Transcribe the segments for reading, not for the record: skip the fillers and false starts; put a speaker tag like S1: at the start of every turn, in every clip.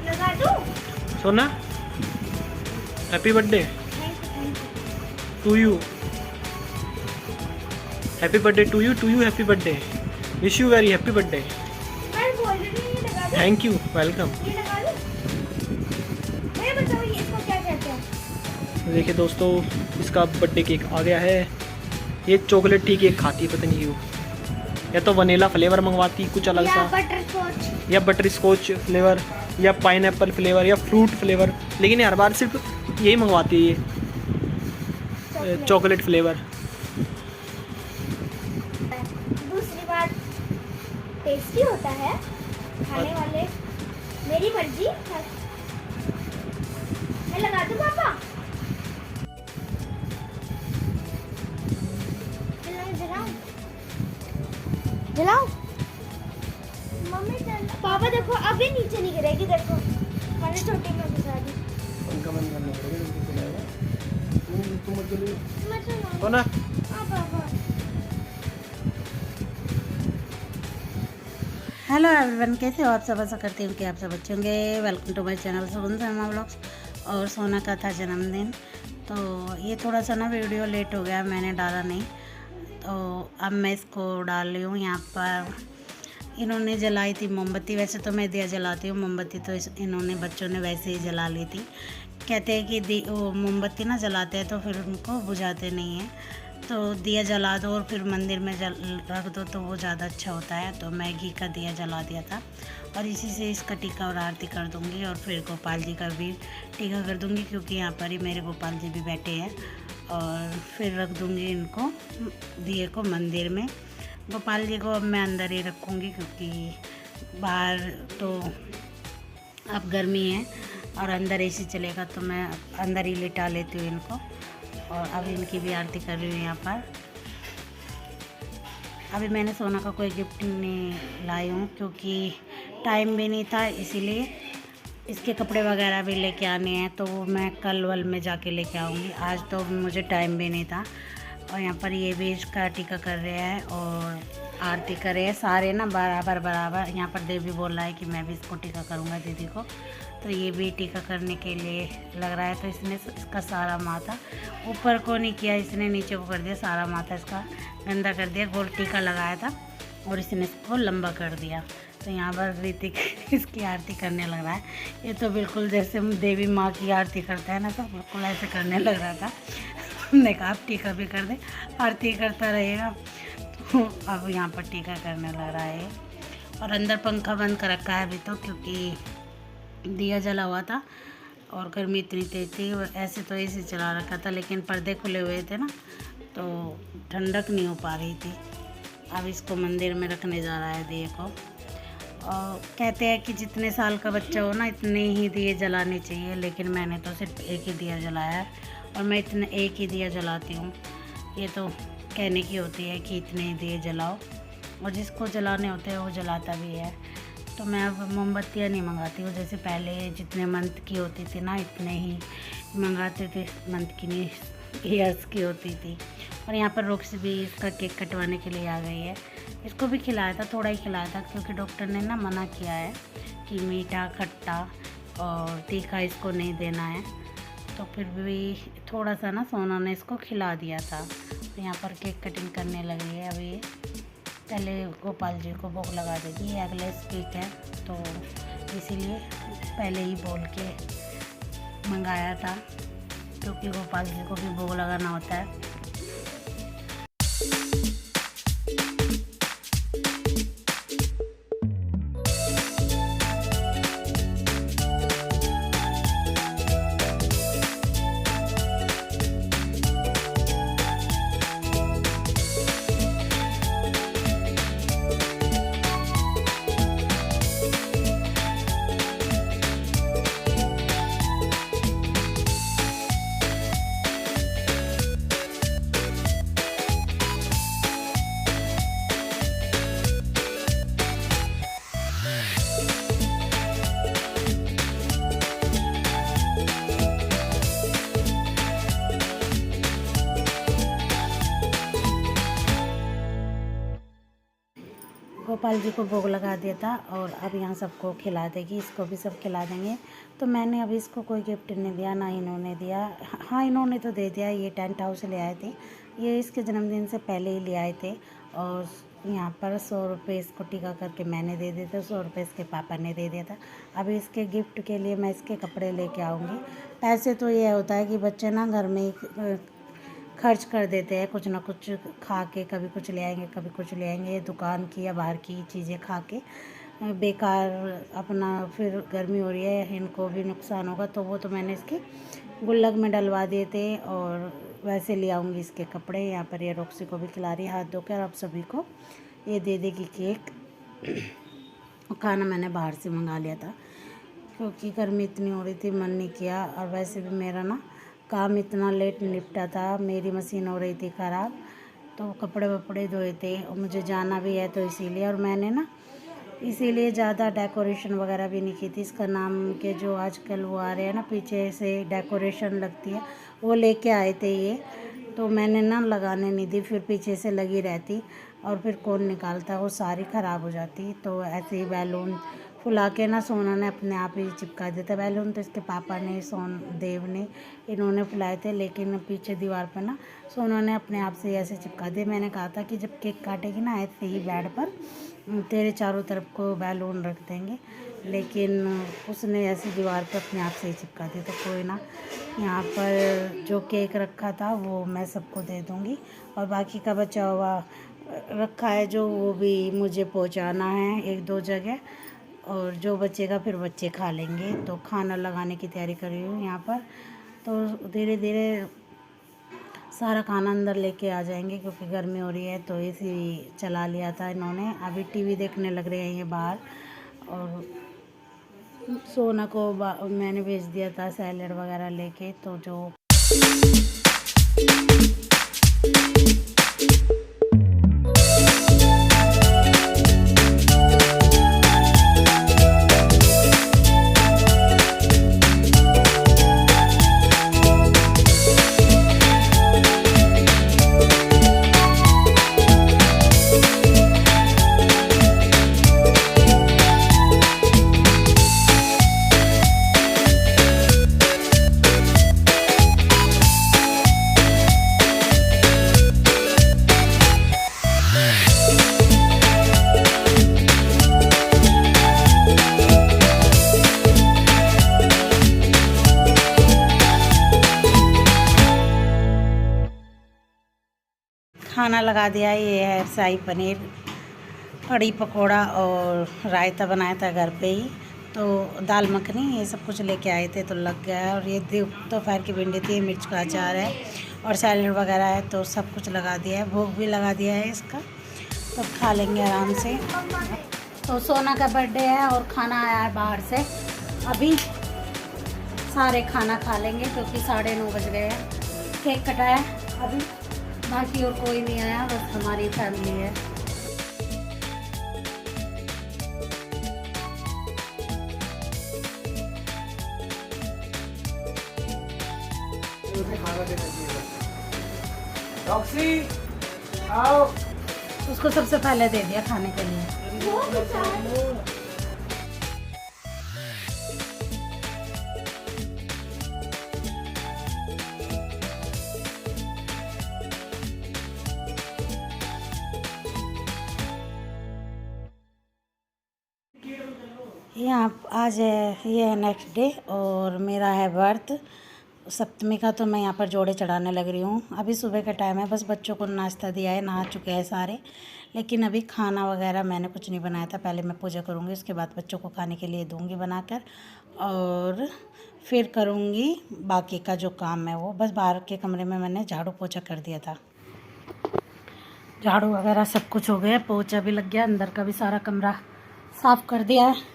S1: लगा दूं?
S2: सोना happy birthday to you, happy birthday to you happy birthday, wish you very happy birthday.
S1: मैं बोल रही हूँ ये लगा दूं?
S2: Thank you, welcome.
S1: ये लगा दूं? मैं बताओ ये इसको क्या कहते हैं?
S2: देखिए दोस्तों, इसका बर्थडे केक आ गया है। ये चॉकलेट ही केक खाती है, पता नहीं क्यों। या तो वनीला फ्लेवर मंगवाती कुछ अलग
S1: या
S2: सा,
S1: बटर स्कॉच,
S2: या बटर स्कॉच फ्लेवर, या पाइनएप्पल फ्लेवर, या फ्रूट फ्लेवर, लेकिन ये हर बार सिर्फ यही मंगवाती है, ये चॉकलेट फ्लेवर।
S1: दूसरी बात टेस्टी होता है खाने वाले, मेरी मर्जी। मैं लगा दूं पापा? जलाऊं? जलाऊं? मम्मी चल, पापा देखो अभी नीचे नहीं गिरेगी, देखो मैंने छोटी में घुसा दी। मैं चलाऊं?
S2: हो ना?
S1: पापा
S3: हेलो एवरीवन, कैसे हो आप सब? आशा करती हूँ कि आप सब अच्छे होंगे। वेलकम टू माय चैनल सुगंध शर्मा व्लॉग्स। और सोना का था जन्मदिन, तो ये थोड़ा सा ना वीडियो लेट हो गया, मैंने डाला नहीं, तो अब मैं इसको डाल रही हूँ। यहाँ पर इन्होंने जलाई थी मोमबत्ती, वैसे तो मैं दिया जलाती हूँ, मोमबत्ती तो इन्होंने बच्चों ने वैसे ही जला ली थी। कहते हैं कि वो मोमबत्ती ना जलाते हैं तो फिर उनको बुझाते नहीं हैं, तो दिया जला दो और फिर मंदिर में रख दो तो वो ज़्यादा अच्छा होता है। तो मैं घी का दिया जला दिया था और इसी से इसका टीका और आरती कर दूंगी, और फिर गोपाल जी का भी टीका कर दूंगी, क्योंकि यहाँ पर ही मेरे गोपाल जी भी बैठे हैं। और फिर रख दूंगी इनको दिए को मंदिर में। गोपाल जी को अब मैं अंदर ही रखूँगी, क्योंकि बाहर तो अब गर्मी है और अंदर एसी चलेगा, तो मैं अंदर ही लिटा लेती हूँ इनको। और अब इनकी भी आरती कर रही हूँ यहाँ पर। अभी मैंने सोना का कोई गिफ्ट नहीं लाई हूँ, क्योंकि टाइम भी नहीं था, इसीलिए इसके कपड़े वगैरह भी लेके आने हैं, तो वो मैं कल वल में जाके लेके आऊँगी। आज तो मुझे टाइम भी नहीं था। और यहाँ पर ये भी इसका टीका कर रहे हैं और आरती कर रहे हैं, सारे ना बराबर बराबर। यहाँ पर देवी बोल रहा है कि मैं भी इसको टीका करूँगा दीदी को, तो ये भी टीका करने के लिए लग रहा है। तो इसने इसका सारा माथा ऊपर को नहीं किया, इसने नीचे को कर दिया, सारा माथा इसका गंदा कर दिया। गोल टीका लगाया था और इसने इसको लंबा कर दिया। तो यहाँ पर ऋतिक इसकी आरती करने लग रहा है। ये तो बिल्कुल जैसे देवी माँ की आरती करता है ना, तो बिल्कुल ऐसे करने लग रहा था। हमने कहा आप टीका भी कर दे, आरती करता रहेगा। तो अब यहाँ पर टीका करने लग रहा है। और अंदर पंखा बंद कर रखा है अभी तो, क्योंकि दिया जला हुआ था और गर्मी इतनी तेज थी। ऐसे तो एसी चला रखा था, लेकिन पर्दे खुले हुए थे ना, तो ठंडक नहीं हो पा रही थी। अब इसको मंदिर में रखने जा रहा है दिए को। और कहते हैं कि जितने साल का बच्चा हो ना, इतने ही दिए जलाने चाहिए, लेकिन मैंने तो सिर्फ एक ही दिया जलाया है और मैं इतने एक ही दिया जलाती हूँ। ये तो कहने की होती है कि इतने ही दिए जलाओ, और जिसको जलाने होते हैं वो जलाता भी है। तो मैं अब मोमबत्तियाँ नहीं मंगाती हूँ, जैसे पहले जितने मंथ की होती थी ना, इतने ही मंगाते थे। मंथ की नहीं, ईयर्स की होती थी। और यहाँ पर रोक्स भी इसका केक कटवाने के लिए आ गई है। इसको भी खिलाया था, थोड़ा ही खिलाया था, क्योंकि डॉक्टर ने ना मना किया है कि मीठा, खट्टा और तीखा इसको नहीं देना है। तो फिर भी थोड़ा सा ना सोना ने इसको खिला दिया था। तो यहाँ पर केक कटिंग करने लगी है अभी। पहले गोपाल जी को भोग लगा देगी, ये अगले केक है, तो इसीलिए पहले ही बोल के मंगाया था, क्योंकि गोपाल जी को भी भोग लगाना होता है। गोपाल जी को भोग लगा दिया था और अब यहाँ सबको खिला देगी, इसको भी सब खिला देंगे। तो मैंने अभी इसको कोई गिफ्ट नहीं दिया, ना इन्होंने दिया। हाँ, इन्होंने तो दे दिया, ये टेंट हाउस ले आए थे, ये इसके जन्मदिन से पहले ही ले आए थे। और यहाँ पर 100 रुपये इसको टीका करके मैंने दे दिए थे, 100 रुपये इसके पापा ने दे दिया था। अभी इसके गिफ्ट के लिए मैं इसके कपड़े लेके आऊँगी। पैसे तो ये होता है कि बच्चे ना घर में ही खर्च कर देते हैं, कुछ ना कुछ खा के, कभी कुछ ले आएंगे कभी कुछ ले आएंगे, दुकान की या बाहर की चीज़ें खा के बेकार अपना, फिर गर्मी हो रही है, इनको भी नुकसान होगा। तो वो तो मैंने इसके गुल्लक में डलवा दिए थे। और वैसे ले आऊँगी इसके कपड़े। यहाँ पर ये रॉक्सी को भी खिला रही है हाथ धोकर, अब सभी को ये दे देगी केक। खाना मैंने बाहर से मंगा लिया था क्योंकि गर्मी इतनी हो रही थी, मन नहीं किया। और वैसे भी मेरा ना काम इतना लेट निपटा था, मेरी मशीन हो रही थी ख़राब, तो कपड़े वपड़े धोए थे और मुझे जाना भी है, तो इसीलिए। और मैंने ना इसीलिए ज़्यादा डेकोरेशन वगैरह भी नहीं की थी। इसका नाम के जो आजकल वो आ रहे हैं ना, पीछे से डेकोरेशन लगती है, वो लेके आए थे ये, तो मैंने ना लगाने नहीं दी, फिर पीछे से लगी रहती और फिर कौन निकालता, वो सारी ख़राब हो जाती। तो ऐसे ही बैलून फुला के ना सोना ने अपने आप ही चिपका दिया था। बैलून तो इसके पापा ने, देव ने, इन्होंने फुलाए थे, लेकिन पीछे दीवार पर ना सोना ने अपने आप से ऐसे चिपका दिए। मैंने कहा था कि जब केक काटेगी ना ऐसे ही बेड पर तेरे चारों तरफ को बैलून रख देंगे, लेकिन उसने ऐसी दीवार पर अपने आप से ही चिपका दिया। तो कोई ना, यहाँ पर जो केक रखा था वो मैं सबको दे दूँगी, और बाकी का बचा हुआ रखा है जो, वो भी मुझे पहुँचाना है 1-2 जगह, और जो बचेगा फिर बच्चे खा लेंगे। तो खाना लगाने की तैयारी कर रही हूँ यहाँ पर। तो धीरे धीरे सारा खाना अंदर लेके आ जाएंगे क्योंकि गर्मी हो रही है, तो एसी चला लिया था इन्होंने। अभी टीवी देखने लग रहे हैं ये बाहर। और सोना को मैंने भेज दिया था सैलेड वगैरह लेके, तो जो खाना लगा दिया। ये है शाही पनीर, कड़ी पकोड़ा और रायता बनाया था घर पे ही, तो दाल मखनी, ये सब कुछ लेके आए थे तो लग गया है। और ये दोपहर की भिंडी थी, मिर्च का अचार है और सैलेड वगैरह है, तो सब कुछ लगा दिया है। भोग भी लगा दिया है इसका, तो खा लेंगे आराम से। तो सोना का बर्थडे है और खाना आया है बाहर से, अभी सारे खाना खा लेंगे क्योंकि 9:30 बज गए हैं। केक कटाया अभी, बाकी और कोई नहीं आया, बस हमारी फैमिली है।
S2: रॉक्सी आओ।
S3: उसको सबसे पहले दे दिया खाने के लिए। यहाँ आज है, ये है नेक्स्ट डे और मेरा है व्रत सप्तमी का, तो मैं यहाँ पर जोड़े चढ़ाने लग रही हूँ। अभी सुबह का टाइम है, बस बच्चों को नाश्ता दिया है, नहा चुके हैं सारे, लेकिन अभी खाना वगैरह मैंने कुछ नहीं बनाया था। पहले मैं पूजा करूँगी, उसके बाद बच्चों को खाने के लिए दूँगी बनाकर, और फिर करूँगी बाकी का जो काम है वो। बस बाहर के कमरे में मैंने झाड़ू पोछा कर दिया था, झाड़ू वगैरह सब कुछ हो गया, पोछा भी लग गया, अंदर का भी सारा कमरा साफ़ कर दिया है।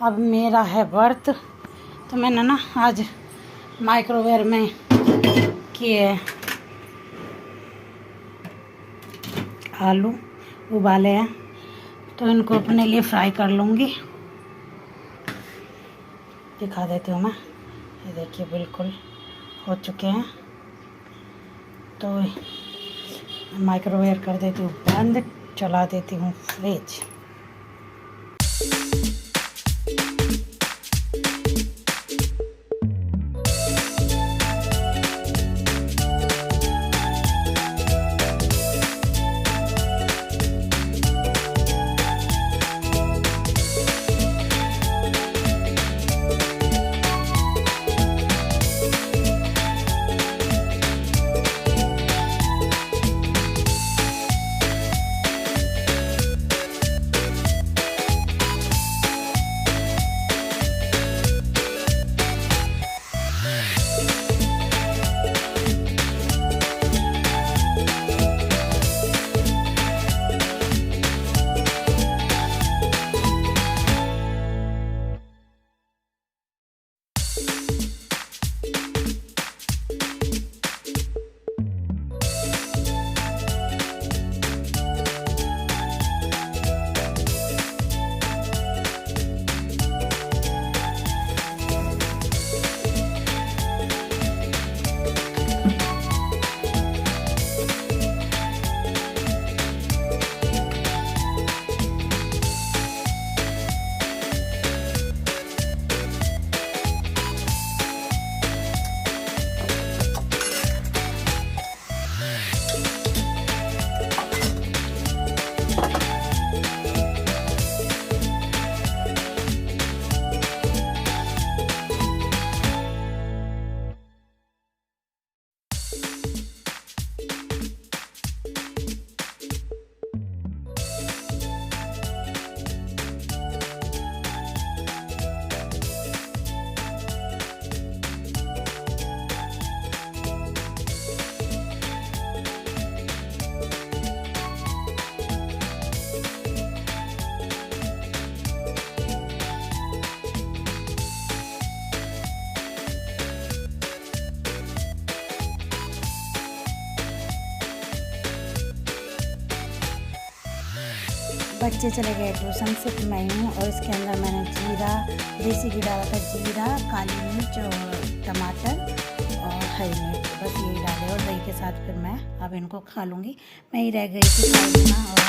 S3: अब मेरा है व्रत, तो मैंने ना आज माइक्रोवेव में किए आलू उबाले हैं, तो इनको अपने लिए फ्राई कर लूँगी। दिखा देती हूँ मैं, ये देखिए बिल्कुल हो चुके हैं। तो माइक्रोवेव कर देती हूँ बंद, चला देती हूँ फ्रिज। बच्चे चले गए ट्यूशन से, फिर मैं हूँ। और इसके अंदर मैंने जीरा, देसी घी डाला था, जीरा, काली मिर्च और टमाटर और हरी मिर्च, बस यही डाले और दही के साथ फिर मैं अब इनको खा लूँगी। मैं ही रह गई थी खाना और